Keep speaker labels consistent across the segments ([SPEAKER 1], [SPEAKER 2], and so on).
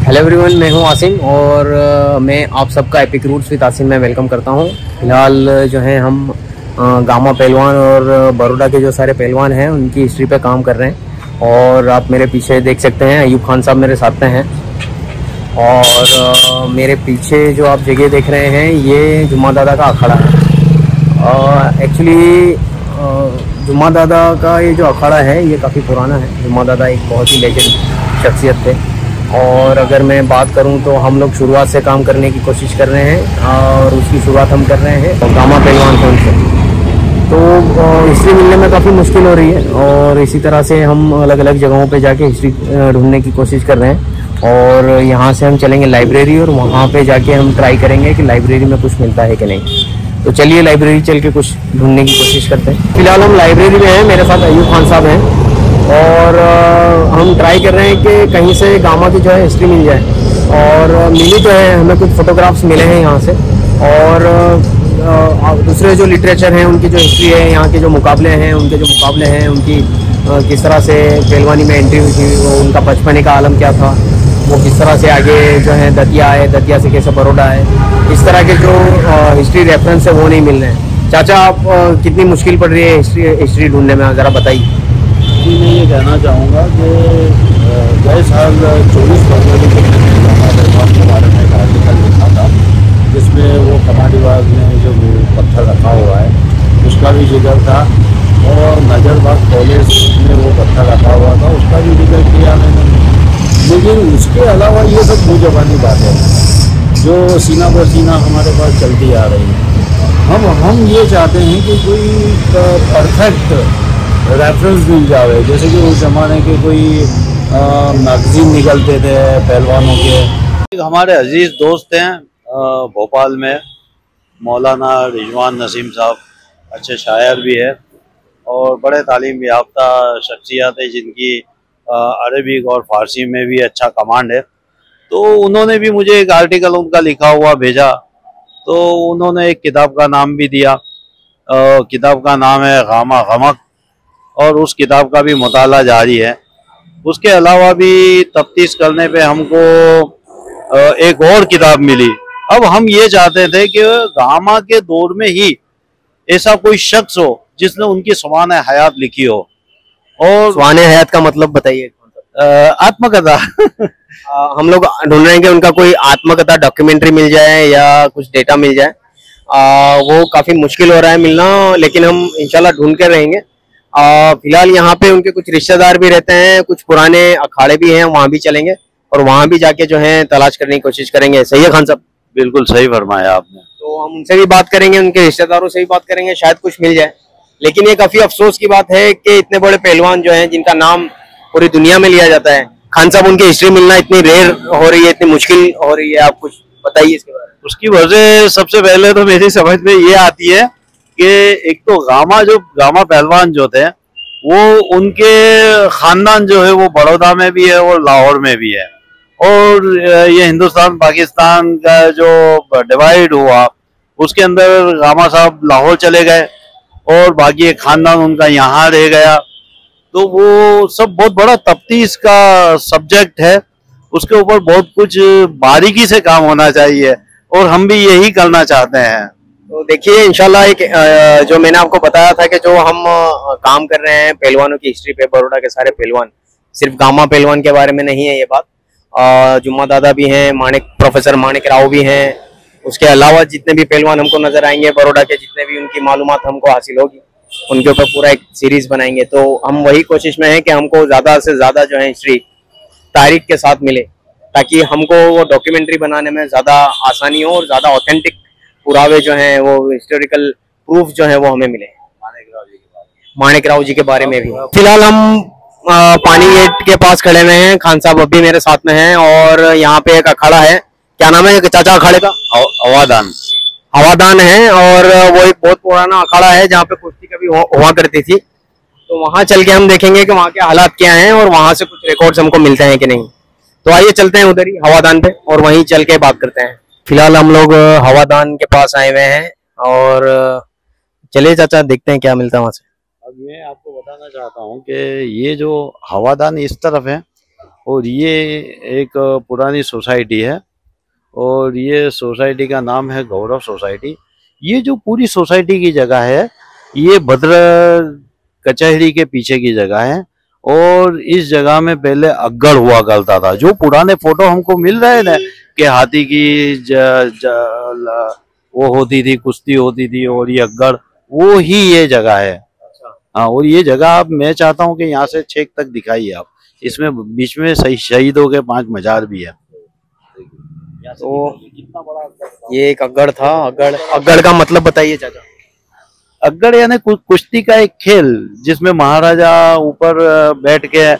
[SPEAKER 1] Hello everyone, मैं हूं आसिम और मैं आप सबका एपिक रूट्स विद आसिम में वेलकम करता हूं। फिलहाल जो है हम गामा पहलवान और बड़ौदा के जो सारे पहलवान हैं उनकी हिस्ट्री पे काम कर रहे हैं। और आप मेरे पीछे देख सकते हैं अयूब खान साहब मेरे साथ में हैं। और मेरे पीछे जो आप जगह देख रहे हैं ये जुम्मा दादा का अखाड़ा है। एक्चुअली जुम्मा दादा का ये जो अखाड़ा है ये काफ़ी पुराना है। जुम्मा दादा एक बहुत ही लेजेंड शख्सियत थे। और अगर मैं बात करूं तो हम लोग शुरुआत से काम करने की कोशिश कर रहे हैं और उसकी शुरुआत हम कर रहे हैं गामा पहलवान फोन से। तो हिस्ट्री मिलने में काफ़ी मुश्किल हो रही है और इसी तरह से हम अलग अलग जगहों पे जाके हिस्ट्री ढूंढने की कोशिश कर रहे हैं। और यहाँ से हम चलेंगे लाइब्रेरी और वहाँ पे जाके हम ट्राई करेंगे कि लाइब्रेरी में कुछ मिलता है कि नहीं। तो चलिए लाइब्रेरी चल के कुछ ढूंढने की कोशिश करते हैं। फिलहाल हम लाइब्रेरी में हैं, मेरे साथ अयूब खान साहब हैं और हम ट्राई कर रहे हैं कि कहीं से गामा की जो है हिस्ट्री मिल जाए। और मिली तो है, हमें कुछ फोटोग्राफ्स मिले हैं यहाँ से। और दूसरे जो लिटरेचर हैं उनकी जो हिस्ट्री है, यहाँ के जो मुकाबले हैं उनके जो मुकाबले हैं उनकी किस तरह से पहलवानी में एंट्री हुई थी, वो उनका बचपने का आलम क्या था, वो किस तरह से आगे जो है दतिया आए, दतिया से कैसे बड़ौदा आए, इस तरह के जो हिस्ट्री रेफरेंस है वो नहीं मिल रहे हैं। चाचा, आप कितनी मुश्किल पड़ रही है हिस्ट्री ढूंढने में, ज़रा बताइए।
[SPEAKER 2] मैं ये कहना चाहूँगा कि गए साल 24 फरवरी को मैंने गामा पहलवान के बारे में एक आर्टिकल लिखा था जिसमें वो कमाटीबाग में जो पत्थर रखा हुआ है उसका भी जिक्र था और नजरबाग कॉलेज में वो पत्थर रखा हुआ था उसका भी जिक्र किया मैंने। लेकिन उसके अलावा ये सब मुँह ज़बानी बातें हैं जो सीना पर सीना हमारे पास चलती आ रही है। हम ये चाहते हैं कि कोई परफेक्ट रेफरेंस मिल जाए, जैसे कि उस ज़माने के कोई मैगजीन निकलते थे पहलवानों के। हमारे अजीज़ दोस्त हैं भोपाल में, मौलाना रिजवान नसीम साहब, अच्छे शायर भी है और बड़े तालीम याफ्ता शख्सियत है जिनकी अरबिक और फ़ारसी में भी अच्छा कमांड है। तो उन्होंने भी मुझे एक आर्टिकल उनका लिखा हुआ भेजा, तो उन्होंने एक किताब का नाम भी दिया। किताब का नाम है गामा गमक और उस किताब का भी मुताला जारी है। उसके अलावा भी तफ्तीश करने पे हमको एक और किताब मिली। अब हम ये चाहते थे कि गामा के दौर में ही ऐसा कोई शख्स हो जिसने उनकी सवान हयात लिखी हो। और
[SPEAKER 1] सवान हयात का मतलब बताइए।
[SPEAKER 2] आत्मकथा
[SPEAKER 1] हम लोग ढूंढ रहे हैं कि उनका कोई आत्मकथा डॉक्यूमेंट्री मिल जाए या कुछ डेटा मिल जाए। वो काफी मुश्किल हो रहा है मिलना, लेकिन हम इंशाल्लाह ढूंढ कर रहेंगे। फिलहाल यहाँ पे उनके कुछ रिश्तेदार भी रहते हैं, कुछ पुराने अखाड़े भी हैं, वहाँ भी चलेंगे और वहाँ भी जाके जो है तलाश करने की कोशिश करेंगे। सही है खान साहब?
[SPEAKER 2] बिल्कुल सही फरमाया आपने।
[SPEAKER 1] तो हम उनसे भी बात करेंगे, उनके रिश्तेदारों से भी बात करेंगे, शायद कुछ मिल जाए। लेकिन ये काफी अफसोस की बात है कि इतने बड़े पहलवान जो हैं जिनका नाम पूरी दुनिया में लिया जाता है, खान साहब उनकी हिस्ट्री मिलना इतनी रेयर हो रही है, इतनी मुश्किल हो रही है। आप कुछ बताइए इसके बारे में।
[SPEAKER 2] उसकी वजह सबसे पहले तो मेरी समझ में ये आती है कि एक तो गामा पहलवान जो थे वो उनके खानदान जो है वो बड़ौदा में भी है और लाहौर में भी है। और ये हिंदुस्तान पाकिस्तान का जो डिवाइड हुआ उसके अंदर गामा साहब लाहौर चले गए और बाकी एक खानदान उनका यहाँ रह गया। तो वो सब बहुत बड़ा तफ्तीश का सब्जेक्ट है, उसके ऊपर बहुत कुछ बारीकी से काम होना चाहिए और हम भी यही करना चाहते हैं।
[SPEAKER 1] तो देखिए इंशाल्लाह एक जो मैंने आपको बताया था कि जो हम काम कर रहे हैं पहलवानों की हिस्ट्री पे, बड़ौदा के सारे पहलवान, सिर्फ गामा पहलवान के बारे में नहीं है ये बात। जुम्मा दादा भी हैं, प्रोफेसर माणिक राव भी हैं, उसके अलावा जितने भी पहलवान हमको नजर आएंगे बड़ौदा के, जितने भी उनकी मालूमात हमको हासिल होगी उनके ऊपर पूरा एक सीरीज बनाएंगे। तो हम वही कोशिश में है कि हमको ज्यादा से ज्यादा जो है हिस्ट्री तारीख के साथ मिले, ताकि हमको वो डॉक्यूमेंट्री बनाने में ज्यादा आसानी हो और ज्यादा ऑथेंटिक पुरावे जो हैं, वो हिस्टोरिकल प्रूफ जो है वो हमें मिले माणिक राव जी के बारे में भी। फिलहाल हम पानी गेट के पास खड़े हुए हैं, खान साहब अभी मेरे साथ में हैं और यहाँ पे एक अखाड़ा है। क्या नाम है चाचा अखाड़े का? हवादान है और वो एक बहुत पुराना अखाड़ा है जहाँ पे कुश्ती कभी हुआ करती थी। तो वहां चल के हम देखेंगे कि वहाँ के हालात क्या हैं और वहां से कुछ रिकॉर्ड्स हमको मिलते हैं कि नहीं। तो आइए चलते हैं उधर ही हवादान पे और वहीं चल के बात करते हैं। फिलहाल हम लोग हवादान के पास आए हुए हैं और चलिए चाचा देखते हैं क्या मिलता है वहां से।
[SPEAKER 2] अब मैं आपको बताना चाहता हूँ कि ये जो हवादान इस तरफ है और ये एक पुरानी सोसाइटी है और ये सोसाइटी का नाम है गौरव सोसाइटी। ये जो पूरी सोसाइटी की जगह है ये भद्र कचहरी के पीछे की जगह है और इस जगह में पहले अग्गड़ हुआ करता था। जो पुराने फोटो हमको मिल रहे हैं ना कि हाथी की वो होती थी, कुश्ती होती थी और ये अग्गड़, वो ही ये जगह है। हाँ, और ये जगह आप, मैं चाहता हूँ कि यहाँ से छेक तक दिखाइए आप। इसमें बीच में शहीदों के 5 मजार भी है।
[SPEAKER 1] तो कितना बड़ा ये एक अग्गड़ था। अग्गड़ का मतलब बताइए चाचा।
[SPEAKER 2] अग्गड़ यानी कुश्ती का एक खेल जिसमें महाराजा ऊपर बैठ के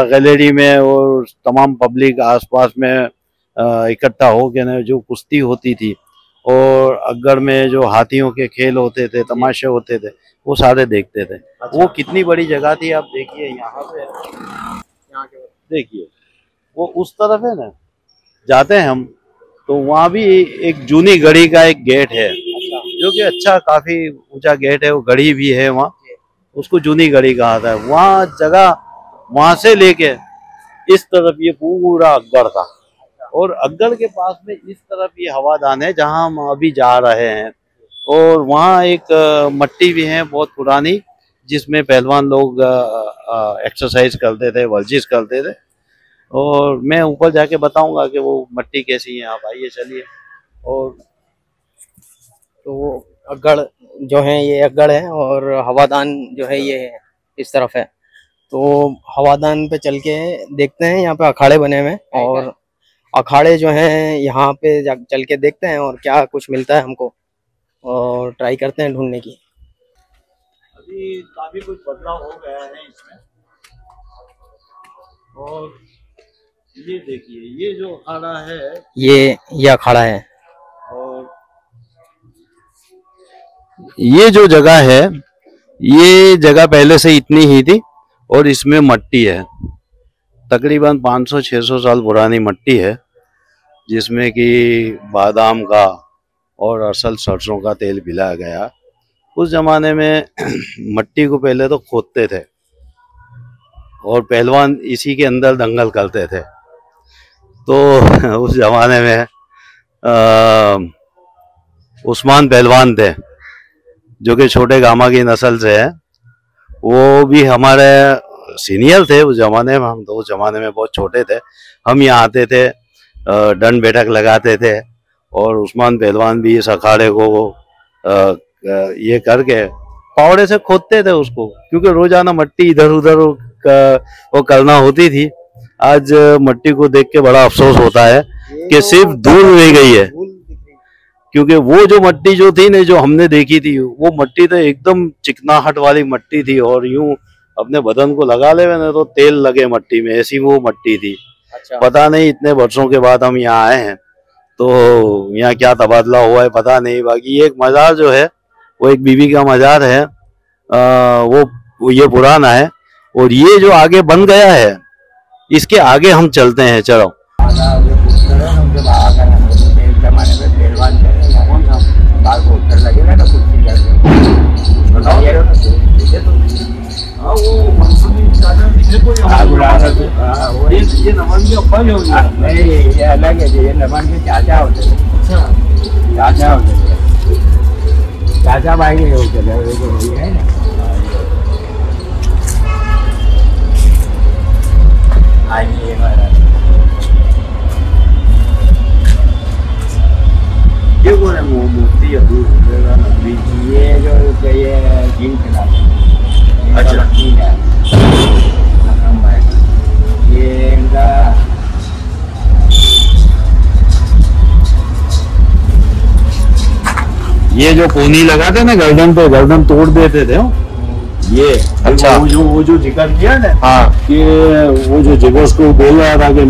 [SPEAKER 2] गैलरी में और तमाम पब्लिक आसपास में इकट्ठा हो के जो कुश्ती होती थी और अग्गड़ में जो हाथियों के खेल होते थे, तमाशे होते थे, वो सारे देखते थे। अच्छा। वो कितनी बड़ी जगह थी आप देखिए, यहाँ पे देखिए वो उस तरफ है ना, जाते हैं हम तो वहाँ भी एक जूनी गढ़ी का एक गेट है जो कि अच्छा काफी ऊंचा गेट है, वो गढ़ी भी है वहाँ, उसको जूनी गढ़ी कहा था। वहाँ जगह, वहां से लेके इस तरफ ये पूरा अग्गड़ था और अग्गड़ के पास में इस तरफ ये हवादान है जहाँ हम अभी जा रहे हैं। और वहाँ एक मट्टी भी है बहुत पुरानी जिसमें पहलवान लोग एक्सरसाइज करते थे, वर्जिश करते थे। और मैं ऊपर जाके बताऊंगा कि वो मट्टी कैसी है। आप आइए, चलिए। और
[SPEAKER 1] तो अग्गड़ जो है ये अग्गड़ है और हवादान जो है ये इस तरफ है। तो हवादान पे चल के देखते हैं, यहाँ पे अखाड़े बने हुए हैं और अखाड़े जो हैं यहाँ पे चल के देखते हैं और क्या कुछ मिलता है हमको, और ट्राई करते हैं ढूंढने की।
[SPEAKER 2] अभी काफी कुछ बदलाव हो गया है इसमें। और ये देखिए, ये जो अखाड़ा है
[SPEAKER 1] ये अखाड़ा है
[SPEAKER 2] और ये जो जगह है, ये जगह पहले से इतनी ही थी और इसमें मट्टी है, तकरीबन 500-600 साल पुरानी मट्टी है जिसमें कि बादाम का और असल सरसों का तेल पिलाया गया। उस जमाने में मट्टी को पहले तो खोदते थे और पहलवान इसी के अंदर दंगल करते थे। तो उस जमाने में उस्मान पहलवान थे जो कि छोटे गामा की नस्ल से है, वो भी हमारे सीनियर थे उस जमाने में। हम तो उस जमाने में बहुत छोटे थे। हम यहाँ आते थे, दंड बैठक लगाते थे और उस्मान पहलवान भी इस अखाड़े को ये करके फावड़े से खोदते थे उसको, क्योंकि रोजाना मट्टी इधर उधर वो करना होती थी। आज मट्टी को देख के बड़ा अफसोस होता है कि सिर्फ धूल रह गई है, क्योंकि वो जो मट्टी जो थी ना, जो हमने देखी थी, वो मट्टी तो एकदम चिकनाहट वाली मट्टी थी और यूं अपने बदन को लगा ले ना तो तेल लगे मट्टी में, ऐसी वो मट्टी थी। अच्छा। पता नहीं इतने वर्षों के बाद हम यहाँ आए हैं तो यहाँ क्या तबादला हुआ है पता नहीं। बाकी ये एक मजार जो है वो एक बीवी का मजार है, वो ये पुराना है। और ये जो आगे बन गया है, इसके आगे हम चलते हैं, चलो। ये नमन के अब्बा ही हो गया। नहीं, ये अलग है, ये नमन के चाचा होते हैं। अच्छा, चाचा होते हैं, चाचा भाई नहीं होते है ना। आइए महाराज, ये कौन है? वो मूर्ति है, ये जो ये जीन खिला। अच्छा, ये जो कोनी लगाते ना गर्दन पे, गर्दन तोड़ देते थे ये। अच्छा, वो जो जिक्र किया ना, हाँ, कि वो जो जिगोस को बोल रहा था कि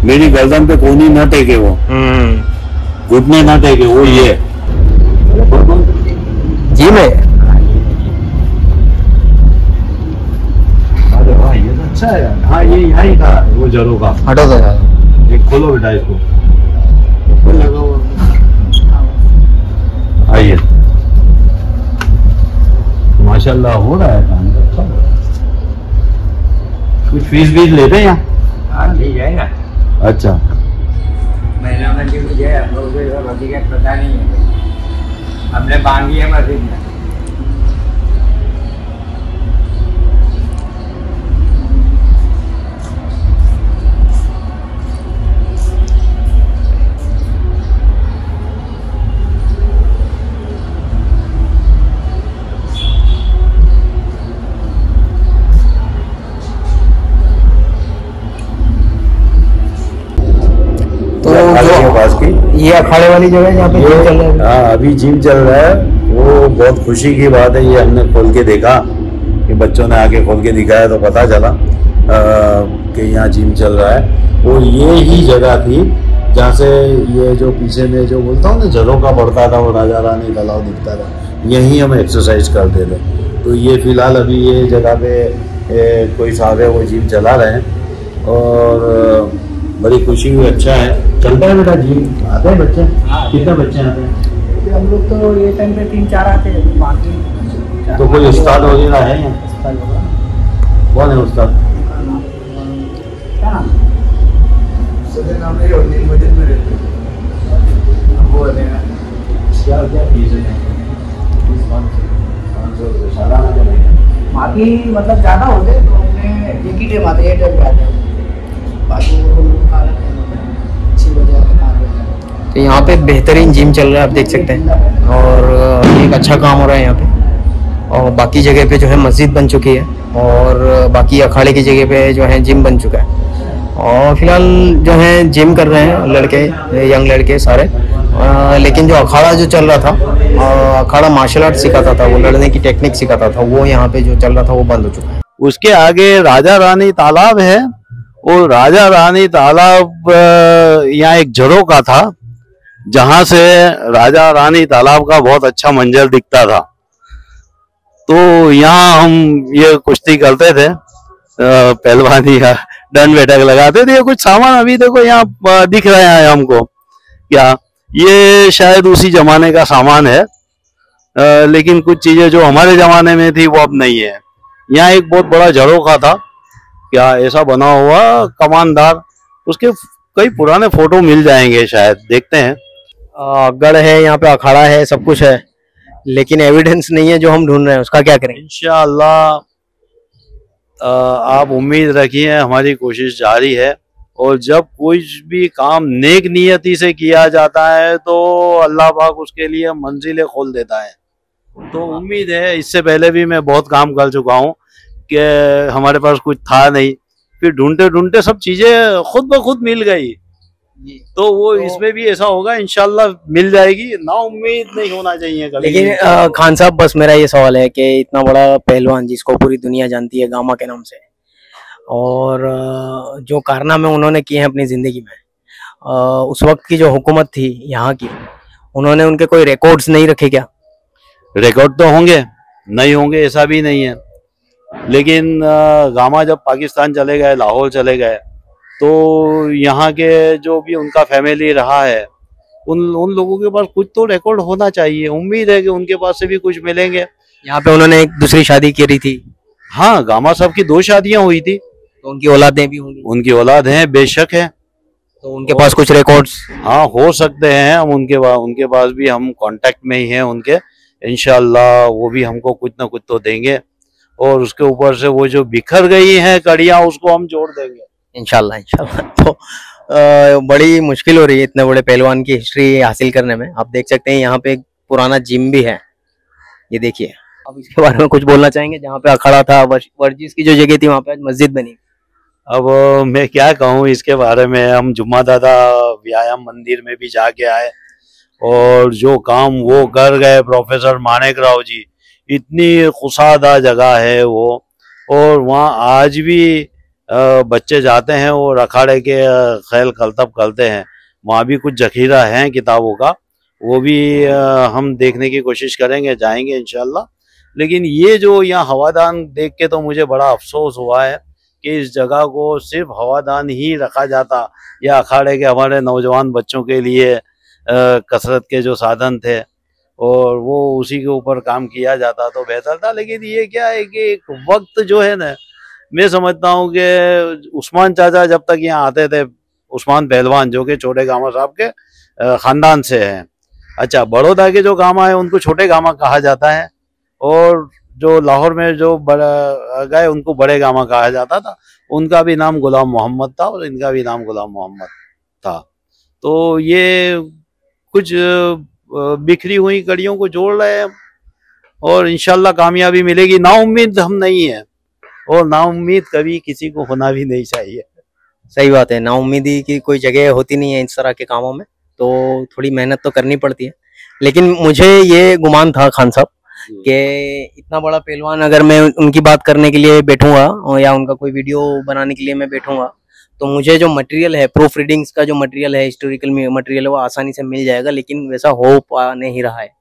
[SPEAKER 2] मेरी गर्दन पे कोनी न टेके, वो घुटने न टेके, वो ये जी में। अरे वाह, ये तो अच्छा है। हाँ, ये यहाँ ही था वो जरो का। हटो तो यार, ये खोलो बेटा इसको, लगा हुआ। आइए, माशाल्लाह हो रहा है काम। कुछ फीस लेते हैं यहाँ?
[SPEAKER 1] हाँ ठीक है ना।
[SPEAKER 2] अच्छा,
[SPEAKER 1] महीना में जी मुझे हम लोग को बाकी का पता नहीं है, हमने बांधी है मस्जिद में।
[SPEAKER 2] पास की
[SPEAKER 1] ये अखाड़े वाली जगह है जहाँ पे जिम चल रहा है।
[SPEAKER 2] हाँ, अभी जिम चल रहा है। वो बहुत खुशी की बात है, ये हमने खोल के देखा कि बच्चों ने आके खोल के दिखाया तो पता चला कि यहाँ जिम चल रहा है। वो ये ही जगह थी जहाँ से ये जो पीछे में जो बोलता हूँ ना झरोका पड़ता था, वो राजा रानी तालाब दिखता था, यहीं हम एक्सरसाइज करते थे। तो ये फिलहाल अभी ये जगह पे कोई साहब है वो जिम चला रहे हैं और बड़ी खुशी हुई। अच्छा है, चलता है बेटा जिम, आते हैं बच्चे? कितने बच्चे आते हैं?
[SPEAKER 1] हम लोग तो ये टाइम पे 3-4 आते हैं, बाकी
[SPEAKER 2] तो कोई उस्ताद वगैरह है यहाँ? कौन है उस्ताद?
[SPEAKER 1] क्या नाम?
[SPEAKER 2] क्या फीस है?
[SPEAKER 1] बाकी मतलब ज्यादा होते तो हमने एक ही टाइम आते, एक टाइम पे आते हैं, बाकी तो यहाँ पे बेहतरीन जिम चल रहा है, आप देख सकते हैं। और एक अच्छा काम हो रहा है यहाँ पे। और बाकी जगह पे जो है मस्जिद बन चुकी है और बाकी अखाड़े की जगह पे जो है जिम बन चुका है। और फिलहाल जो है जिम कर रहे हैं लड़के, यंग लड़के सारे। लेकिन जो अखाड़ा जो चल रहा था, अखाड़ा मार्शल आर्ट सिखाता था, वो लड़ने की टेक्निक सिखाता था, वो यहाँ पे जो चल रहा था वो बंद हो चुका है।
[SPEAKER 2] उसके आगे राजा रानी तालाब है और राजा रानी तालाब यहाँ एक झरोका था जहां से राजा रानी तालाब का बहुत अच्छा मंजर दिखता था। तो यहाँ हम ये कुश्ती करते थे, पहलवानी का डंड बैठक लगाते थे। कुछ सामान अभी देखो यहाँ दिख रहे हैं हमको, क्या ये शायद उसी जमाने का सामान है, लेकिन कुछ चीजें जो हमारे जमाने में थी वो अब नहीं है। यहाँ एक बहुत बड़ा झरोखा था, क्या ऐसा बना हुआ कमानदार, उसके कई पुराने फोटो मिल जाएंगे शायद, देखते हैं।
[SPEAKER 1] गढ़ है यहाँ पे, अखाड़ा है, सब कुछ है, लेकिन एविडेंस नहीं है जो हम ढूंढ रहे हैं, उसका क्या करें?
[SPEAKER 2] इंशाअल्लाह आप उम्मीद रखिए, हमारी कोशिश जारी है। और जब कोई भी काम नेक नियति से किया जाता है तो अल्लाह पाक उसके लिए मंजिलें खोल देता है। तो उम्मीद है, इससे पहले भी मैं बहुत काम कर चुका हूँ कि हमारे पास कुछ था नहीं, फिर ढूंढते ढूंढते सब चीजें खुद ब खुद मिल गई। तो वो इसमें भी ऐसा होगा, इंशाल्लाह मिल जाएगी, ना उम्मीद नहीं होना चाहिए कभी।
[SPEAKER 1] लेकिन खान साहब, बस मेरा ये सवाल है कि इतना बड़ा पहलवान जिसको पूरी दुनिया जानती है गामा के नाम से, और जो कारनामे उन्होंने किए हैं अपनी जिंदगी में, उस वक्त की जो हुकूमत थी यहाँ की, उन्होंने उनके कोई रिकॉर्ड्स नहीं रखे क्या?
[SPEAKER 2] रिकॉर्ड तो होंगे, नहीं होंगे ऐसा भी नहीं है। लेकिन गामा जब पाकिस्तान चले गए, लाहौर चले गए, तो यहाँ के जो भी उनका फैमिली रहा है, उन लोगों के पास कुछ तो रिकॉर्ड होना चाहिए। उम्मीद है कि उनके पास से भी कुछ मिलेंगे।
[SPEAKER 1] यहाँ पे उन्होंने एक दूसरी शादी करी थी।
[SPEAKER 2] हाँ, गामा साहब की 2 शादियां हुई थी,
[SPEAKER 1] तो उनकी औलादें भी होंगी।
[SPEAKER 2] उनकी औलाद है, बेशक है।
[SPEAKER 1] तो उनके पास कुछ रिकॉर्ड्स?
[SPEAKER 2] हाँ, हो सकते हैं। हम उनके पास भी हम कांटेक्ट में ही हैं उनके। इंशाल्लाह वो भी हमको कुछ ना कुछ तो देंगे, और उसके ऊपर से वो जो बिखर गई हैं कड़ियां, उसको हम जोड़ देंगे
[SPEAKER 1] इंशाल्लाह। इंशाल्लाह। तो बड़ी मुश्किल हो रही है इतने बड़े पहलवान की हिस्ट्री हासिल करने में। आप देख सकते हैं यहाँ पे एक पुराना जिम भी है, ये देखिए। अब इसके बारे में कुछ बोलना चाहेंगे? जहाँ पे अखाड़ा था, वर्जिश की जो जगह थी, वहाँ पे आज मस्जिद बनी।
[SPEAKER 2] अब मैं क्या कहूँ इसके बारे में। हम जुम्मा दादा व्यायाम मंदिर में भी जाके आए, और जो काम वो कर गए प्रोफेसर माणिक राव जी, इतनी खुशादा जगह है वो। और वहाँ आज भी बच्चे जाते हैं और अखाड़े के खेल करतब करते हैं। वहाँ भी कुछ जखीरा है किताबों का, वो भी हम देखने की कोशिश करेंगे, जाएंगे इंशाल्लाह। लेकिन ये जो यहाँ हवादान देख के तो मुझे बड़ा अफसोस हुआ है कि इस जगह को सिर्फ हवादान ही रखा जाता, या अखाड़े के हमारे नौजवान बच्चों के लिए कसरत के जो साधन थे और वो उसी के ऊपर काम किया जाता तो बेहतर था। लेकिन ये क्या है कि एक वक्त जो है ना, मैं समझता हूँ कि उस्मान चाचा जब तक यहाँ आते थे, उस्मान पहलवान जो कि छोटे गामा साहब के खानदान से हैं। अच्छा, बड़ौदा के जो गामा है उनको छोटे गामा कहा जाता है, और जो लाहौर में जो बड़ा गए उनको बड़े गामा कहा जाता था। उनका भी नाम गुलाम मोहम्मद था और इनका भी नाम गुलाम मोहम्मद था। तो ये कुछ बिखरी हुई कड़ियों को जोड़ रहे हैं और इंशाल्लाह कामयाबी मिलेगी। नाउम्मीद हम नहीं है, और नाउम्मीद कभी किसी को होना भी नहीं चाहिए।
[SPEAKER 1] सही बात है, नाउम्मीदी की कोई जगह होती नहीं है इस तरह के कामों में, तो थोड़ी मेहनत तो करनी पड़ती है। लेकिन मुझे ये गुमान था खान साहब कि इतना बड़ा पहलवान अगर मैं उनकी बात करने के लिए बैठूंगा या उनका कोई वीडियो बनाने के लिए मैं बैठूंगा, तो मुझे जो मटेरियल है, प्रूफ रीडिंग्स का जो मटेरियल है, हिस्टोरिकल मटेरियल है, वो आसानी से मिल जाएगा। लेकिन वैसा हो पा नहीं रहा है,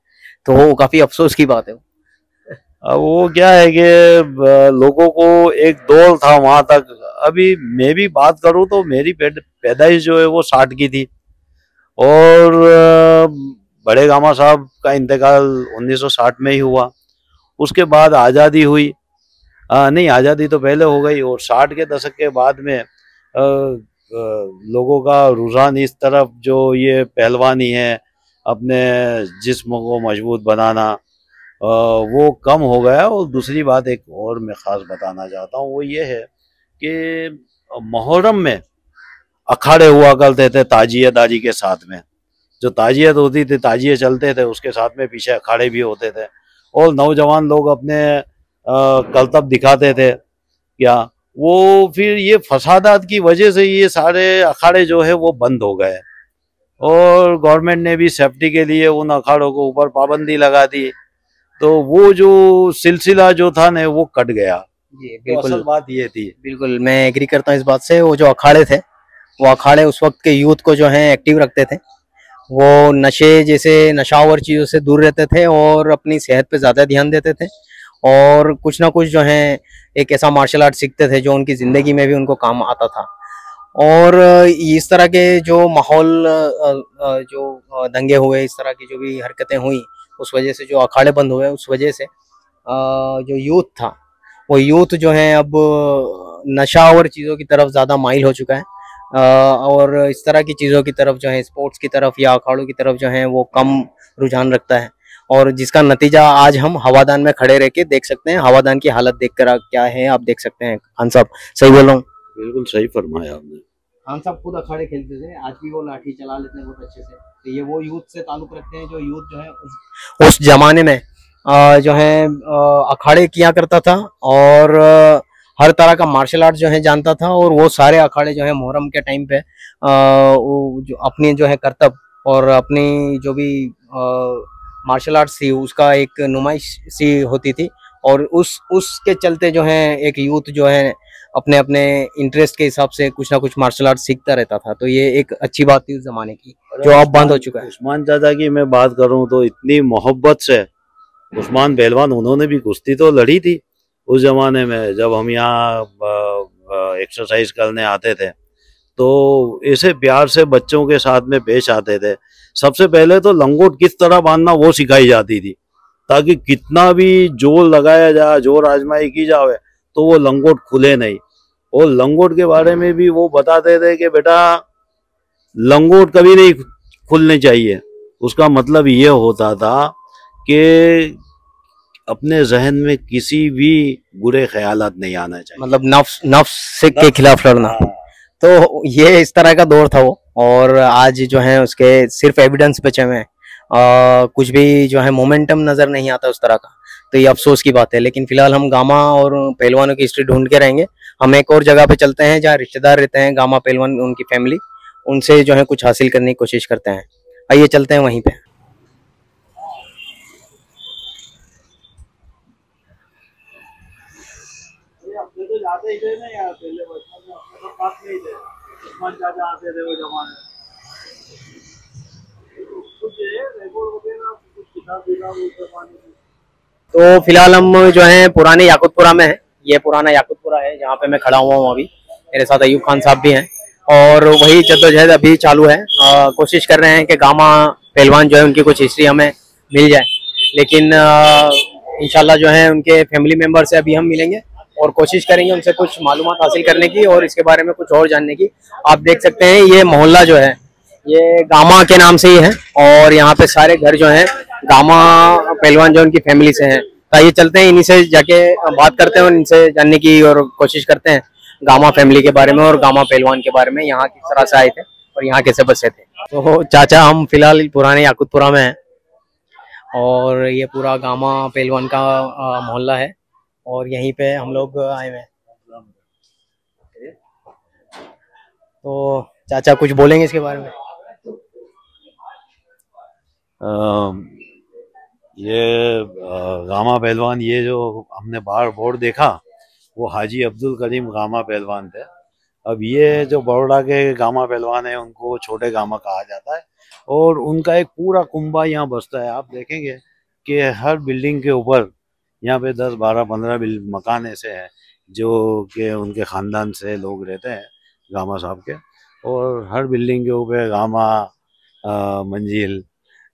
[SPEAKER 1] तो वो काफी अफसोस की बात है।
[SPEAKER 2] अब वो क्या है कि लोगों को एक दौर था वहां तक। अभी मैं भी बात करूं तो मेरी पैदाइश जो है वो 60 की थी, और बड़े गामा साहब का इंतकाल 1960 में ही हुआ। उसके बाद आज़ादी हुई, नहीं आज़ादी तो पहले हो गई, और 60 के दशक के बाद में लोगों का रुझान इस तरफ जो ये पहलवानी है, अपने जिस्म को मजबूत बनाना, वो कम हो गया। और दूसरी बात एक और मैं ख़ास बताना चाहता हूँ, वो ये है कि मुहर्रम में अखाड़े हुआ करते थे ताजियतदारी के साथ में। जो ताजियत होती थी, ताजिए चलते थे, उसके साथ में पीछे अखाड़े भी होते थे, और नौजवान लोग अपने करतब दिखाते थे। क्या वो फिर ये फसादात की वजह से ये सारे अखाड़े जो है वो बंद हो गए, और गवर्नमेंट ने भी सेफ्टी के लिए उन अखाड़ों को ऊपर पाबंदी लगा दी। तो वो जो सिलसिला जो था ना वो कट गया।
[SPEAKER 1] जी
[SPEAKER 2] बिल्कुल, असल बात ये थी।
[SPEAKER 1] बिल्कुल मैं एग्री करता हूँ इस बात से। वो जो अखाड़े थे, वो अखाड़े उस वक्त के यूथ को जो है एक्टिव रखते थे। वो नशे जैसे नशावर चीज़ों से दूर रहते थे और अपनी सेहत पे ज़्यादा ध्यान देते थे, और कुछ ना कुछ जो है एक ऐसा मार्शल आर्ट सीखते थे जो उनकी ज़िंदगी में भी उनको काम आता था। और इस तरह के जो माहौल, जो दंगे हुए, इस तरह की जो भी हरकतें हुई, उस वजह से जो अखाड़े बंद हुए, उस वजह से जो यूथ था, वो यूथ जो है अब नशा और चीज़ों की तरफ ज़्यादा माइल हो चुका है, और इस तरह की चीज़ों की तरफ जो है, स्पोर्ट्स की तरफ या अखाड़ों की तरफ जो है वो कम रुझान रखता है। और जिसका नतीजा आज हम हवादान में खड़े रह के देख सकते हैं। हवादान की हालत देखकर क्या है आप देख सकते हैं। खान साहब सही बोल रहा हूँ?
[SPEAKER 2] बिल्कुल सही फरमाया आपने।
[SPEAKER 1] खान साहब खुद अखाड़े खेलते थे, आज भी वो लाठी चला लेते हैं बहुत अच्छे से। तो ये वो यूथ से ताल्लुक रखते हैं जो यूथ जो है उस जमाने में जो है अखाड़े किया करता था, और हर तरह का मार्शल आर्ट जो है जानता था। और वो सारे अखाड़े जो है मुहर्रम के टाइम पे वो जो अपनी जो है करतब और अपनी जो भी मार्शल आर्ट्स थी उसका एक नुमाइश सी होती थी, और उसके चलते जो है एक यूथ जो है अपने अपने इंटरेस्ट के हिसाब से कुछ ना कुछ मार्शल आर्ट सीखता रहता था। तो ये एक अच्छी बात थी उस जमाने की, जो अब बंद हो चुका है।
[SPEAKER 2] उस्मान चाचा की मैं बात करूं तो इतनी मोहब्बत से उस्मान पहलवान, उन्होंने भी कुश्ती तो लड़ी थी उस जमाने में। जब हम यहाँ एक्सरसाइज करने आते थे तो ऐसे प्यार से बच्चों के साथ में पेश आते थे। सबसे पहले तो लंगोट किस तरह बांधना वो सिखाई जाती थी, ताकि कितना भी जोर लगाया जाए, जोर आजमाई की जाए, तो वो लंगोट खुले नहीं। और लंगोट के बारे में भी वो बताते थे कि बेटा लंगोट कभी नहीं खुलने चाहिए। उसका मतलब ये होता था कि अपने जहन में किसी भी बुरे ख्यालात नहीं आना चाहिए,
[SPEAKER 1] मतलब नफ्स के खिलाफ लड़ना। तो ये इस तरह का दौर था वो, और आज जो है उसके सिर्फ एविडेंस बचे हुए हैं, कुछ भी जो है मोमेंटम नजर नहीं आता उस तरह का। तो ये अफसोस की बात है। लेकिन फिलहाल हम गामा और पहलवानों की हिस्ट्री ढूंढ के रहेंगे। हम एक और जगह पे चलते हैं जहाँ रिश्तेदार रहते हैं गामा पहलवान, उनकी फैमिली, उनसे जो है कुछ हासिल करने की कोशिश करते हैं। आइए चलते हैं वहीं पे।
[SPEAKER 2] तो जाते ही थे ना यार, पहले बचपन में अपने तो पास में ही थे। उस्मान चाचा आते थे वो जमाने में, कुछ रिकॉर्ड वगैरह कुछ किताब
[SPEAKER 1] तो फिलहाल हम जो है पुराने याकुतपुरा में है। ये पुराना याकुतपुरा है जहाँ पे मैं खड़ा हुआ हूँ अभी। मेरे साथ अयूब खान साहब भी हैं, और वही जद्दोजहद अभी चालू है। कोशिश कर रहे हैं कि गामा पहलवान जो है उनकी कुछ हिस्ट्री हमें मिल जाए। लेकिन इंशाल्लाह जो है उनके फैमिली मेम्बर से अभी हम मिलेंगे और कोशिश करेंगे उनसे कुछ मालूमात हासिल करने की और इसके बारे में कुछ और जानने की। आप देख सकते हैं ये मोहल्ला जो है ये गामा के नाम से ही है और यहाँ पे सारे घर जो हैं गामा पहलवान जो उनकी फैमिली से हैं। तो आइए चलते हैं, इन्हीं से जाके बात करते हैं और इनसे जानने की और कोशिश करते हैं गामा फैमिली के बारे में और गामा पहलवान के बारे में, यहाँ किस तरह से आए थे और यहाँ कैसे बसे थे। तो चाचा, हम फिलहाल पुराने याकुतपुरा में हैं और ये पूरा गामा पहलवान का मोहल्ला है और यहीं पे हम लोग आए हुए हैं। तो चाचा कुछ बोलेंगे इसके बारे में?
[SPEAKER 2] गामा पहलवान, ये जो हमने बाहर बोर्ड देखा वो हाजी अब्दुल करीम गामा पहलवान थे। अब ये जो बड़ौदा के गामा पहलवान है उनको छोटे गामा कहा जाता है और उनका एक पूरा कुंबा यहाँ बसता है। आप देखेंगे कि हर बिल्डिंग के ऊपर यहाँ पे 10, 12, 15 मकान ऐसे हैं जो कि उनके ख़ानदान से लोग रहते हैं गामा साहब के, और हर बिल्डिंग के ऊपर गामा मंजिल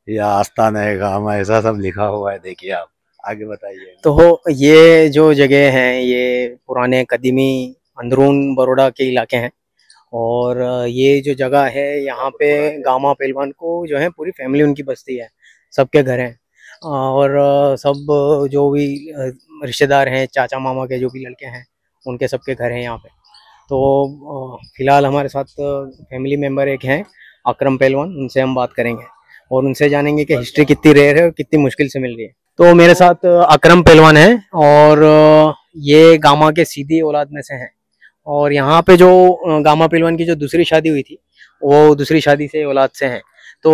[SPEAKER 2] या आस्थान है गामा, ऐसा सब लिखा हुआ है। देखिए आप आगे बताइए।
[SPEAKER 1] तो ये जो जगह है ये पुराने कदीमी अंदरून बड़ौदा के इलाके हैं और ये जो जगह है यहाँ पे गामा पहलवान को जो है पूरी फैमिली उनकी बसती है, सबके घर हैं और सब जो भी रिश्तेदार हैं, चाचा मामा के जो भी लड़के हैं उनके सबके घर हैं यहाँ पे। तो फिलहाल हमारे साथ फैमिली मेम्बर एक हैं अकरम पहलवान, उनसे हम बात करेंगे और उनसे जानेंगे कि हिस्ट्री कितनी रेयर है और कितनी मुश्किल से मिल रही है। तो मेरे साथ अकरम पहलवान है और ये गामा के सीधी औलाद में से हैं और यहाँ पे जो गामा पहलवान की जो दूसरी शादी हुई थी वो दूसरी शादी से औलाद से हैं। तो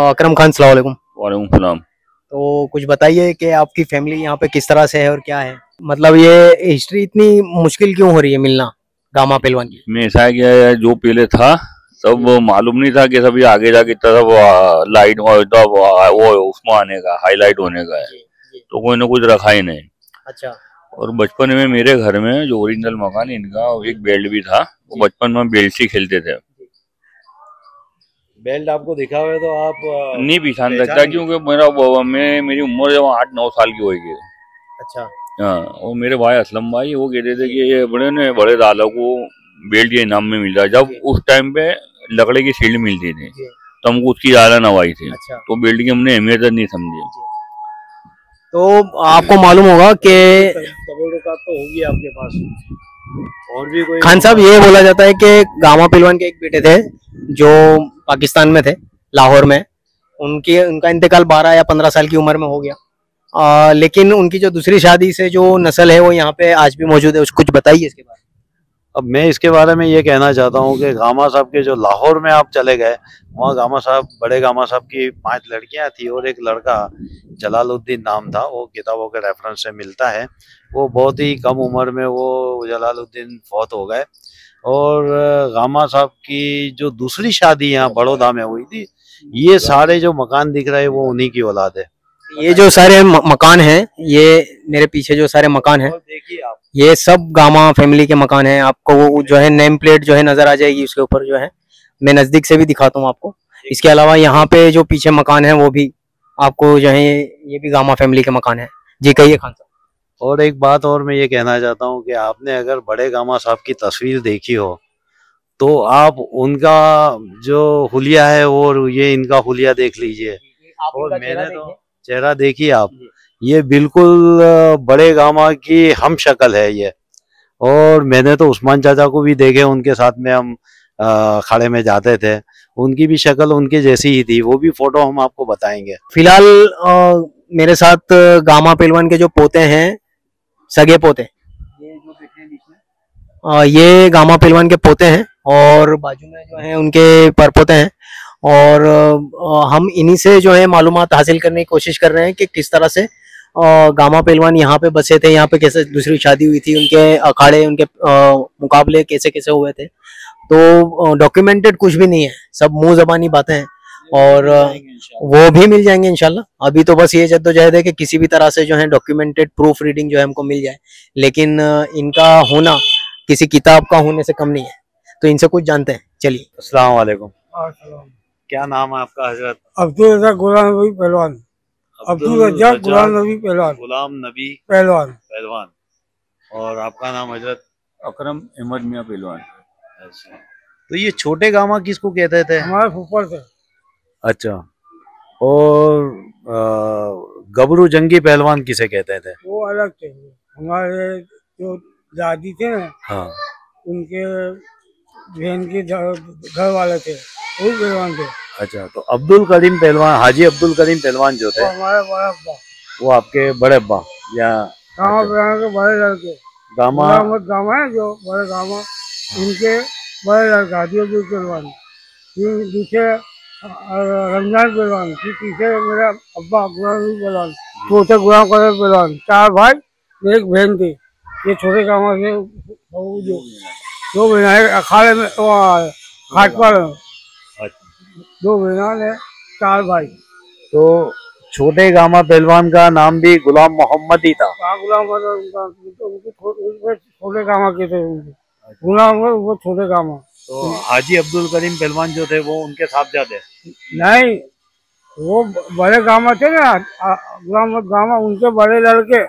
[SPEAKER 1] अकरम खान, अस्सलाम वालेकुम।
[SPEAKER 3] वालेकुम सलाम।
[SPEAKER 1] तो कुछ बताइए कि आपकी फैमिली यहाँ पे किस तरह से है और क्या है, मतलब ये हिस्ट्री इतनी मुश्किल क्यों हो रही है मिलना गामा पहलवान की?
[SPEAKER 3] में ऐसा है कि जो पहले था सब मालूम नहीं था कि सभी आगे जाके तरफ लाइट वो उसमें आने का, हाईलाइट होने का है, तो कोई ना कुछ रखा ही नहीं।
[SPEAKER 1] अच्छा।
[SPEAKER 3] और बचपन में मेरे घर में जो ओरिजिनल मकान इनका एक बेल्ट भी था, वो बचपन में बेल्ट से खेलते थे।
[SPEAKER 2] बेल्ट आपको दिखा हुआ है तो आप
[SPEAKER 3] नहीं पहचान सकता क्योंकि मेरी उम्र जब 8-9 साल की होगी।
[SPEAKER 1] अच्छा।
[SPEAKER 3] हाँ, और मेरे भाई असलम भाई वो कहते थे कि ये बड़े दादा को बेल्ट ये इनाम में मिल रहा है। जब उस टाइम पे लकड़े की शील्ड मिलती थी तो हमको उसकी ज्यादा नवाई थी। अच्छा। तो बेल्ट की हमने अहमियत नहीं समझी।
[SPEAKER 1] तो आपको मालूम होगा कि
[SPEAKER 2] तो होगी आपके पास और भी कोई?
[SPEAKER 1] खान साहब, ये बोला जाता है कि गामा पहलवान के एक बेटे थे जो पाकिस्तान में थे, लाहौर में। उनका इंतकाल 12 या 15 साल की उम्र में हो गया, लेकिन उनकी जो दूसरी शादी से जो नस्ल है वो यहाँ पे आज भी मौजूद है। कुछ बताइए इसके बारे में।
[SPEAKER 2] अब मैं इसके बारे में ये कहना चाहता हूँ कि गामा साहब के जो लाहौर में आप चले गए, वहाँ गामा साहब, बड़े गामा साहब की 5 लड़कियाँ थी और एक लड़का जलालुद्दीन नाम था, वो किताबों के रेफरेंस से मिलता है। वो बहुत ही कम उम्र में वो जलालुद्दीन फौत हो गए और गामा साहब की जो दूसरी शादी यहाँ बड़ौदा में हुई थी, ये सारे जो मकान दिख रहे हैं वो उन्हीं की औलाद है।
[SPEAKER 1] ये जो सारे मकान हैं, ये मेरे पीछे जो सारे मकान हैं,
[SPEAKER 2] देखिए आप,
[SPEAKER 1] ये सब गामा फैमिली के मकान हैं। आपको वो जो है नेम प्लेट जो है नजर आ जाएगी उसके ऊपर, जो है मैं नजदीक से भी दिखाता हूँ आपको। इसके अलावा यहाँ पे जो पीछे मकान है वो भी आपको जो है ये भी गामा फैमिली के मकान है। जी कहिए खान साहब।
[SPEAKER 2] और एक बात और मैं ये कहना चाहता हूँ कि आपने अगर बड़े गामा साहब की तस्वीर देखी हो तो आप उनका जो हुलिया है और ये इनका हुलिया देख लीजिए। और मैंने तो चेहरा देखिए आप, ये बिल्कुल बड़े गामा की हम शक्ल है ये। और मैंने तो उस्मान चाचा को भी देखे, उनके साथ में हम अखाड़े में जाते थे, उनकी भी शक्ल उनके जैसी ही थी। वो भी फोटो हम आपको बताएंगे।
[SPEAKER 1] फिलहाल मेरे साथ गामा पहलवान के जो पोते हैं, सगे पोते, ये जो बैठे हैं बीच में, ये गामा पहलवान के पोते हैं और बाजू में जो है उनके परपोते हैं। और हम इन्हीं से जो है मालूमात हासिल करने की कोशिश कर रहे हैं कि किस तरह से गामा पहलवान यहाँ पे बसे थे, यहाँ पे कैसे दूसरी शादी हुई थी, उनके अखाड़े, उनके मुकाबले कैसे कैसे हुए थे। तो डॉक्यूमेंटेड कुछ भी नहीं है, सब मुंह जबानी बातें हैं और वो भी मिल जाएंगे इंशाल्लाह। अभी तो बस ये जद्दोजहद है कि किसी भी तरह से जो है डॉक्यूमेंटेड प्रूफ रीडिंग जो है हमको मिल जाए, लेकिन इनका होना किसी किताब का होने से कम नहीं है। तो इनसे कुछ जानते हैं, चलिए।
[SPEAKER 2] अस्सलाम वालेकुम। क्या नाम है आपका हजरत?
[SPEAKER 4] अब्दुल रज़ाक गुलाम नबी पहलवान। अब्दुल रज़ाक गुलाम नबी पहलवान।
[SPEAKER 2] गुलाम नबी
[SPEAKER 4] पहलवान।
[SPEAKER 2] पहलवान। और आपका नाम हजरत?
[SPEAKER 3] अकरम अहमद मियां पहलवान।
[SPEAKER 2] अच्छा, तो ये छोटे गामा किसको कहते थे?
[SPEAKER 1] हमारे फुफड़ थे।
[SPEAKER 2] अच्छा, और गबरू जंगी पहलवान किसे कहते थे?
[SPEAKER 1] वो अलग थे, हमारे जो दादी थे ना,
[SPEAKER 2] हाँ,
[SPEAKER 1] उनके बहन के घर वाले थे, वो पहलवान थे।
[SPEAKER 2] अच्छा, तो अब्दुल करीम पहलवान, हाजी अब्दुल करीम पहलवान जो थे,
[SPEAKER 1] हमारे बड़े अब्बा,
[SPEAKER 2] वो आपके बड़े अब्बा या
[SPEAKER 1] गामा पहलवान के बड़े लड़के,
[SPEAKER 2] गामा?
[SPEAKER 1] गामा है जो बड़े गामा, इनके बड़े लड़का हाजी अब्दुल पहलवान, दूसरे रमजान पहलवान, तीसरे मेरा अब्बा गुलाम पहलवान, चौथे गुलाम कदर पहलवान। 4 भाई, एक बहन थी। ये छोटे गामा से जो दो बहन अखाड़े में घाट पर, 2 बहन है, 4 भाई।
[SPEAKER 2] तो छोटे गामा पहलवान का नाम भी गुलाम मोहम्मद ही था?
[SPEAKER 1] गुलाम छोटे गामा के थे, गुलाम वो छोटे गामा।
[SPEAKER 2] तो हाजी अब्दुल करीम पहलवान जो थे वो उनके साहबजादे?
[SPEAKER 1] नहीं, वो बड़े गामा थे ना, गुलाम गामा उनके बड़े लड़के।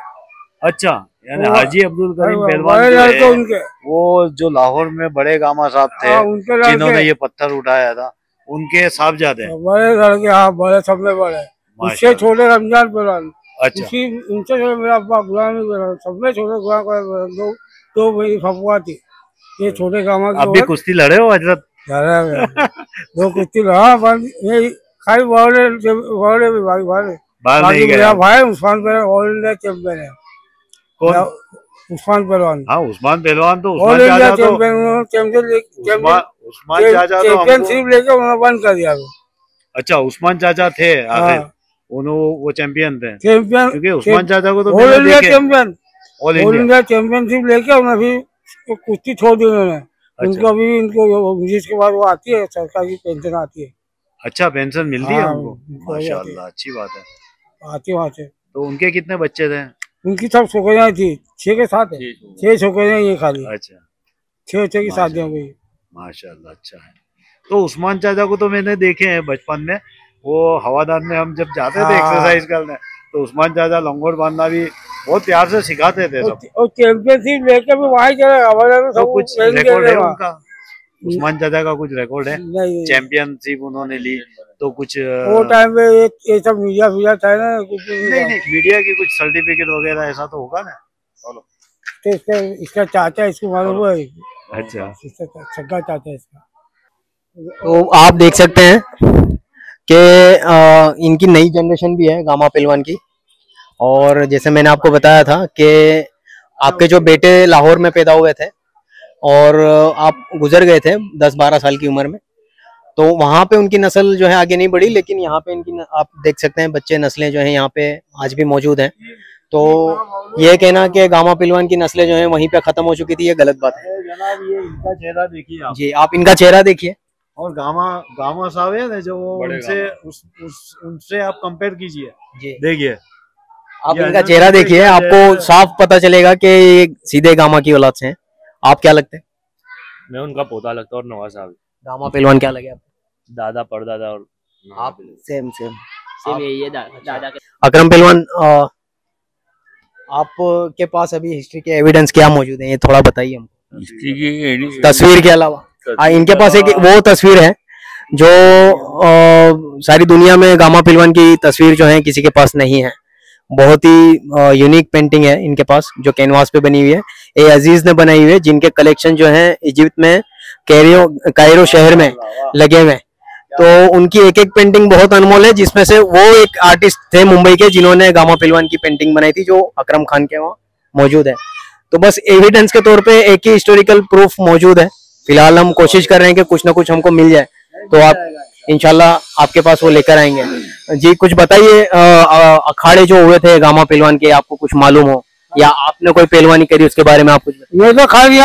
[SPEAKER 2] अच्छा, यानी हाजी अब्दुल करीम पहलवान
[SPEAKER 1] बड़े
[SPEAKER 2] जो
[SPEAKER 1] लड़के
[SPEAKER 2] है,
[SPEAKER 1] उनके,
[SPEAKER 2] वो जो लाहौर में बड़े गामा साहब थे,
[SPEAKER 1] उनके
[SPEAKER 2] जिन्होंने ये पत्थर उठाया था, उनके साहबजादे?
[SPEAKER 1] बड़े लड़के, हाँ बड़े, सब में बड़े। उससे छोटे रमजान पहलवान।
[SPEAKER 2] अच्छा,
[SPEAKER 1] उनसे छोटे मेरा अब्बा गुलाम पहलवान, सब में छोटे गुलाम पहलवान। दो मेरी फपुआ थी, ये छोटे गामा की।
[SPEAKER 2] आप भी कुश्ती लड़े हो हजरत?
[SPEAKER 1] दो कुश्ती लड़ा, खाली बाकी मेरा भाई उस्मान पहलवान ऑल इंडिया चैंपियन है।
[SPEAKER 2] कौन?
[SPEAKER 1] उस्मान पहलवान।
[SPEAKER 2] हाँ, उस्मान पहलवान तो
[SPEAKER 1] ऑल इंडिया
[SPEAKER 2] उस्मान चाचा तो
[SPEAKER 1] चैंपियनशिप लेके उन्होंने बंद कर दिया।
[SPEAKER 2] अच्छा, उस्मान चाचा थे आखिर, उन्होंने वो चैंपियन थे,
[SPEAKER 1] चैंपियन,
[SPEAKER 2] क्योंकि उस्मान चाचा को तो
[SPEAKER 1] all India champion,
[SPEAKER 2] all
[SPEAKER 1] India championship लेके उन्होंने भी कुश्ती छोड़ दी उन्होंने। उनको अभी इनको जिसके बाद वो आती है, सरकार की पेंशन आती है।
[SPEAKER 2] अच्छा, पेंशन मिलती है उनको? माशाल्लाह, अच्छी बात है।
[SPEAKER 1] आती वहाँ से।
[SPEAKER 2] तो उनके कितने बच्चे थे?
[SPEAKER 1] उनकी सब छोकरियाँ थी, 6 के साथ है, 6 छोकरियाँ ये खाली।
[SPEAKER 2] अच्छा,
[SPEAKER 1] 6 की शादियाँ हुई।
[SPEAKER 2] माशाल्लाह, अच्छा है। तो उस्मान चाचा को तो मैंने देखे हैं बचपन में, वो हवादार में हम जब जाते थे एक्सरसाइज करने, तो उस्मान चाचा लंगोट बांधना भी बहुत प्यार से सिखाते थे सब।
[SPEAKER 1] और चैंपियनशिप लेके भी वहाँ चले हवादार में।
[SPEAKER 2] तो कुछ रिकॉर्ड है उनका? उस्मान चाचा का कुछ रिकॉर्ड है? चैंपियनशिप उन्होंने ली तो कुछ
[SPEAKER 1] वो टाइम पे ये सब मीडिया था ना, कुछ
[SPEAKER 2] नहीं, मीडिया की कुछ सर्टिफिकेट वगैरह ऐसा तो होगा ना?
[SPEAKER 1] तो इसका चाचा इसको मालूम है।
[SPEAKER 2] अच्छा,
[SPEAKER 1] सगा चाचा इसका। तो आप देख सकते हैं कि इनकी नई जनरेशन भी है गामा पहलवान की। और जैसे मैंने आपको बताया था कि आपके जो बेटे लाहौर में पैदा हुए थे और आप गुजर गए थे 10-12 साल की उम्र में, तो वहाँ पे उनकी नस्ल जो है आगे नहीं बढ़ी, लेकिन यहाँ पे इनकी आप देख सकते हैं बच्चे नस्लें जो हैं यहाँ पे आज भी मौजूद हैं। तो ये कहना कि गामा पहलवान की नस्लें जो हैं वहीं पे खत्म हो चुकी थी, ये गलत बात है।
[SPEAKER 2] जनाब, ये इनका चेहरा देखिए आप।
[SPEAKER 1] जी, आप इनका चेहरा देखिए।
[SPEAKER 2] और गामा साहब है ना जो, उनसे आप कंपेयर कीजिए। देखिए,
[SPEAKER 1] आप इनका चेहरा देखिए, आपको साफ पता चलेगा कि ये सीधे गामा की औलाद से हैं। आप क्या लगते हैं?
[SPEAKER 4] मैं उनका पोता लगता हूँ और नवाज साहब।
[SPEAKER 1] गामा पहलवान क्या लगे आपको?
[SPEAKER 4] दादा, परदादा और
[SPEAKER 1] आप सेम यही है दादा के।
[SPEAKER 4] अकरम
[SPEAKER 1] पहलवान, आपके पास अभी हिस्ट्री के एविडेंस क्या मौजूद है, ये थोड़ा बताइए हमको।
[SPEAKER 3] हिस्ट्री की
[SPEAKER 1] तस्वीर के अलावा इनके पास एक वो तस्वीर है जो सारी दुनिया में गामा पहलवान की तस्वीर जो है किसी के पास नहीं है। बहुत ही यूनिक पेंटिंग है इनके पास जो कैनवास पे बनी हुई है। ए अजीज ने बनाई हुई है, जिनके कलेक्शन जो है इजिप्ट में कायरो शहर में लगे हुए। तो उनकी एक एक पेंटिंग बहुत अनमोल है, जिसमें से वो एक आर्टिस्ट थे मुंबई के जिन्होंने गामा पहलवान की पेंटिंग बनाई थी, जो अकरम खान के वहाँ मौजूद है। तो बस एविडेंस के तौर पे एक ही हिस्टोरिकल प्रूफ मौजूद है। फिलहाल हम कोशिश कर रहे हैं कि कुछ ना कुछ हमको मिल जाए, तो आप इंशाल्लाह आपके पास वो लेकर आएंगे। जी, कुछ बताइए, अखाड़े जो हुए थे गामा पहलवान के, आपको कुछ मालूम हो या आपने कोई पहलवानी करी उसके बारे में आप कुछ?
[SPEAKER 5] ये तो खाली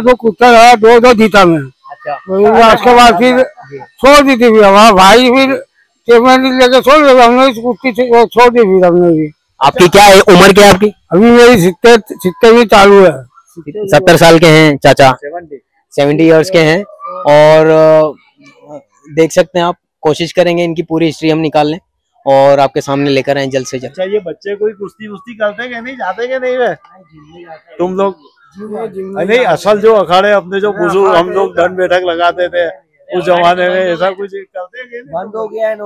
[SPEAKER 5] तो कुत्ता रहा 2 जीता में। अच्छा, उसके बाद फिर छोड़ दी थी, हमारा भाई फिर लेके छोड़ दिया हमने, कुश्ती छोड़ दी फिर हमने भी।
[SPEAKER 1] आपकी क्या है उम्र, क्या है आपकी?
[SPEAKER 5] अभी मेरी 70 भी चालू है।
[SPEAKER 1] 70 साल के हैं चाचा, 70 ईयर्स के हैं। और देख सकते हैं आप, कोशिश करेंगे इनकी पूरी हिस्ट्री हम निकाल लें और आपके सामने लेकर आए जल्द से जल्द।
[SPEAKER 2] अच्छा, ये बच्चे कोई कुश्ती वुस्ती करते कि नहीं, जाते कि नहीं वे तुम लोग? नहीं, असल जो अखाड़े अपने जो बुजुर्ग हम लोग दंड बैठक लगाते थे उस जमाने में, ऐसा कुछ करते हैं कि नहीं?
[SPEAKER 1] बंद हो गया है ना,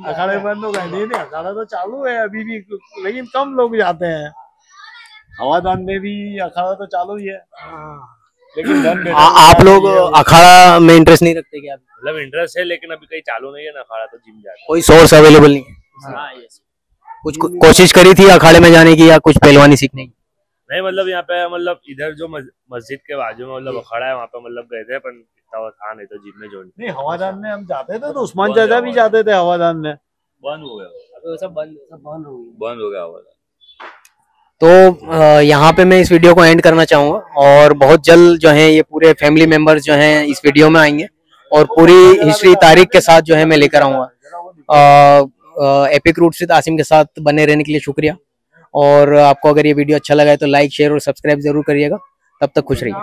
[SPEAKER 2] अखाड़े बंद हो गए? नहीं, अखाड़ा तो चालू है अभी भी, लेकिन कम लोग जाते हैं। हवादान में भी अखाड़ा तो चालू ही है, लेकिन दंड बैठक
[SPEAKER 1] आप लोग अखाड़ा में इंटरेस्ट नहीं रखते क्या?
[SPEAKER 4] मतलब इंटरेस्ट है लेकिन अभी कहीं चालू नहीं है ना अखाड़ा, तो जिम जाते
[SPEAKER 1] कोई सोर्स अवेलेबल नहीं है?
[SPEAKER 4] हाँ,
[SPEAKER 1] कुछ कोशिश करी थी अखाड़े में जाने की या कुछ पहलवानी सीखने की?
[SPEAKER 4] नहीं, मतलब यहाँ पे मतलब इधर जो मस्जिद के बाजू में मतलब अखाड़ा है, वहाँ पे मतलब गए थे, पर इतना वो था नहीं तो जिम में ज्वाइन।
[SPEAKER 2] नहीं, हवादान में हम जाते थे तो उस्मान चाचा भी जाते थे हवादान में।
[SPEAKER 3] बंद हो गया,
[SPEAKER 1] अभी सब बंद
[SPEAKER 3] हो गया हवादान।
[SPEAKER 1] तो यहाँ पे मैं इस वीडियो को एंड करना चाहूँगा और बहुत जल्द जो है ये पूरे फैमिली मेंबर्स जो हैं इस वीडियो में आएंगे और पूरी हिस्ट्री तारीख के साथ जो है मैं लेकर आऊँगा। एपिक रूट्स विद आसिम के साथ बने रहने के लिए शुक्रिया, और आपको अगर ये वीडियो अच्छा लगा है तो लाइक शेयर और सब्सक्राइब जरूर करिएगा। तब तक खुश रहिए।